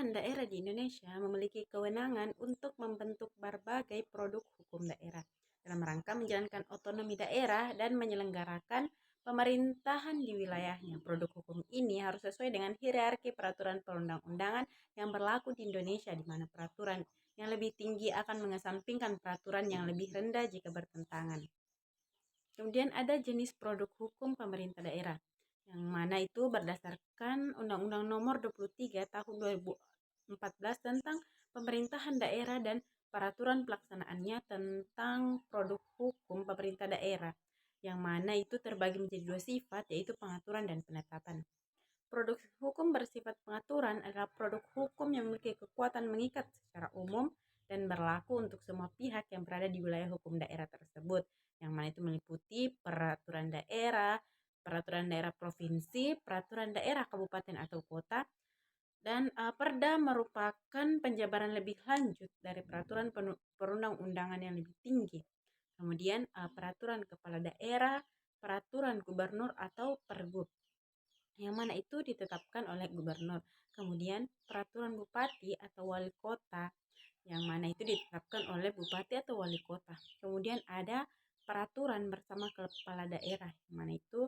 pemerintahan daerah di Indonesia memiliki kewenangan untuk membentuk berbagai produk hukum daerah dalam rangka menjalankan otonomi daerah dan menyelenggarakan pemerintahan di wilayahnya. Produk hukum ini harus sesuai dengan hierarki peraturan perundang-undangan yang berlaku di Indonesia, di mana peraturan yang lebih tinggi akan mengesampingkan peraturan yang lebih rendah jika bertentangan. Kemudian ada jenis produk hukum pemerintah daerah, yang mana itu berdasarkan Undang-Undang Nomor 23 Tahun 2014 tentang pemerintahan daerah dan peraturan pelaksanaannya tentang produk hukum pemerintah daerah, yang mana itu terbagi menjadi dua sifat, yaitu pengaturan dan penetapan. Produk hukum bersifat pengaturan adalah produk hukum yang memiliki kekuatan mengikat secara umum dan berlaku untuk semua pihak yang berada di wilayah hukum daerah tersebut, yang mana itu meliputi peraturan daerah provinsi, peraturan daerah kabupaten atau kota, dan perda merupakan penjabaran lebih lanjut dari peraturan perundang-undangan yang lebih tinggi. Kemudian peraturan kepala daerah, peraturan gubernur atau pergub, yang mana itu ditetapkan oleh gubernur. Kemudian peraturan bupati atau wali kota, yang mana itu ditetapkan oleh bupati atau wali kota. Kemudian ada peraturan bersama kepala daerah, yang mana itu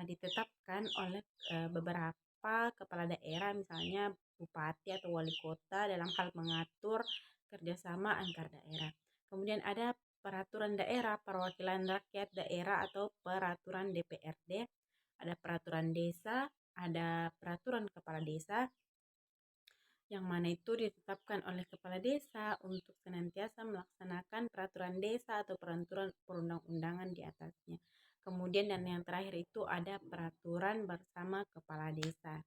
ditetapkan oleh beberapa kepala daerah, misalnya bupati atau wali kota, dalam hal mengatur kerjasama antar daerah. Kemudian ada peraturan daerah perwakilan rakyat daerah atau peraturan DPRD, ada peraturan desa, ada peraturan kepala desa, yang mana itu ditetapkan oleh kepala desa untuk senantiasa melaksanakan peraturan desa atau peraturan perundang-undangan di atasnya. Kemudian dan yang terakhir itu ada peraturan bersama kepala desa.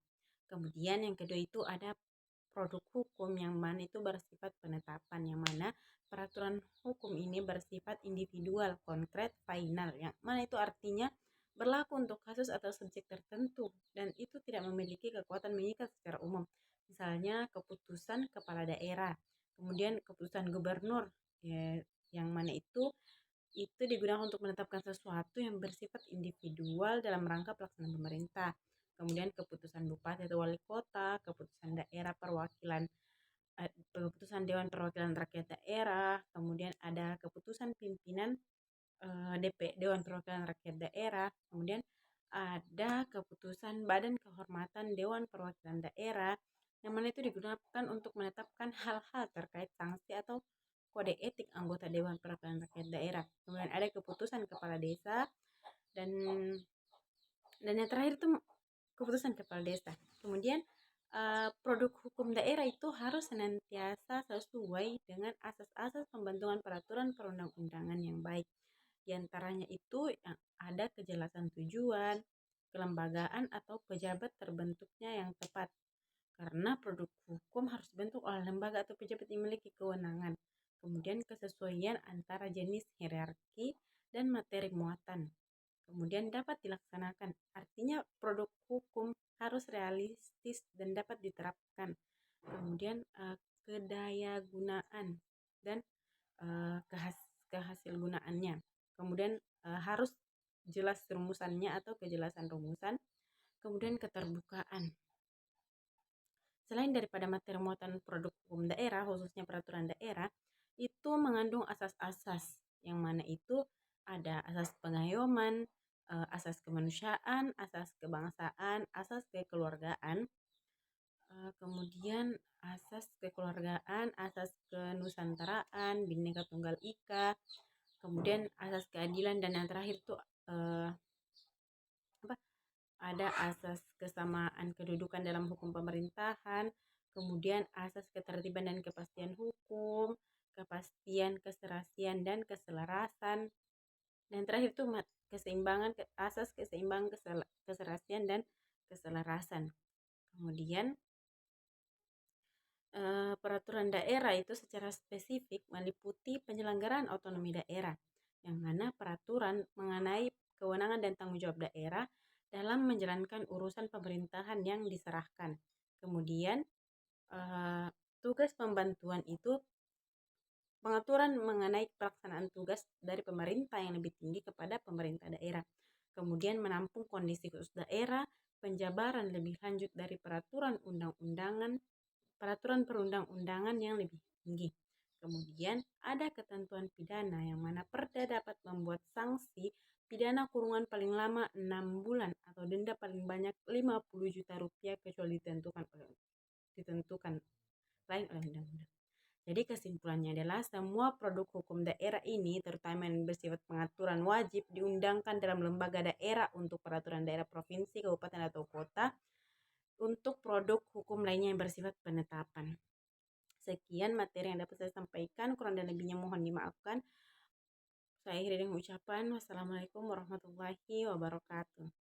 Kemudian yang kedua itu ada produk hukum, yang mana itu bersifat penetapan, yang mana peraturan hukum ini bersifat individual, konkret, final, yang mana itu artinya berlaku untuk kasus atau subjek tertentu dan itu tidak memiliki kekuatan mengikat secara umum. Misalnya keputusan kepala daerah, kemudian keputusan gubernur, ya, yang mana itu digunakan untuk menetapkan sesuatu yang bersifat individual dalam rangka pelaksanaan pemerintah. Kemudian keputusan bupati atau wali kota, keputusan daerah perwakilan keputusan Dewan Perwakilan Rakyat Daerah, kemudian ada keputusan pimpinan Dewan Perwakilan Rakyat Daerah, kemudian ada keputusan Badan Kehormatan Dewan Perwakilan Daerah, yang mana itu digunakan untuk menetapkan hal-hal terkait sanksi atau kode etik anggota Dewan Perwakilan Rakyat Daerah. Kemudian ada keputusan kepala desa, dan yang terakhir itu keputusan kepala desa. Kemudian produk hukum daerah itu harus senantiasa sesuai dengan asas-asas pembentukan peraturan perundang-undangan yang baik. Di antaranya itu yang ada kejelasan tujuan, kelembagaan atau pejabat terbentuknya yang tepat. Karena produk hukum harus dibentuk oleh lembaga atau pejabat yang memiliki kewenangan. Kemudian kesesuaian antara jenis hierarki dan materi muatan. Kemudian dapat dilaksanakan. Artinya produk hukum harus realistis dan dapat diterapkan. Kemudian kedaya gunaan dan kehasil gunaannya. Kemudian harus jelas rumusannya atau kejelasan rumusan. Kemudian keterbukaan. Selain daripada materi muatan produk hukum daerah, khususnya peraturan daerah, itu mengandung asas-asas, yang mana itu ada asas pengayoman, asas kemanusiaan, asas kebangsaan, asas kekeluargaan, kemudian asas kekeluargaan, asas kenusantaraan, Bhinneka Tunggal Ika, kemudian asas keadilan, dan yang terakhir itu ada asas kesamaan kedudukan dalam hukum pemerintahan, kemudian asas ketertiban dan kepastian hukum, kepastian, keserasian, dan keselarasan, dan terakhir itu keseimbangan, asas keseimbangan, keserasian, dan keselarasan. Kemudian peraturan daerah itu secara spesifik meliputi penyelenggaraan otonomi daerah, yang mana peraturan mengenai kewenangan dan tanggung jawab daerah dalam menjalankan urusan pemerintahan yang diserahkan. Kemudian tugas pembantuan itu pengaturan mengenai pelaksanaan tugas dari pemerintah yang lebih tinggi kepada pemerintah daerah. Kemudian menampung kondisi khusus daerah, penjabaran lebih lanjut dari peraturan undang-undangan, peraturan perundang-undangan yang lebih tinggi. Kemudian ada ketentuan pidana yang mana Perda dapat membuat sanksi pidana kurungan paling lama 6 bulan atau denda paling banyak 50 juta rupiah kecuali ditentukan lain oleh undang-undang. Jadi kesimpulannya adalah semua produk hukum daerah ini terutama yang bersifat pengaturan wajib diundangkan dalam lembaga daerah untuk peraturan daerah provinsi, kabupaten atau kota untuk produk hukum lainnya yang bersifat penetapan. Sekian materi yang dapat saya sampaikan, kurang dan lebihnya mohon dimaafkan. Saya akhiri dengan ucapan wassalamualaikum warahmatullahi wabarakatuh.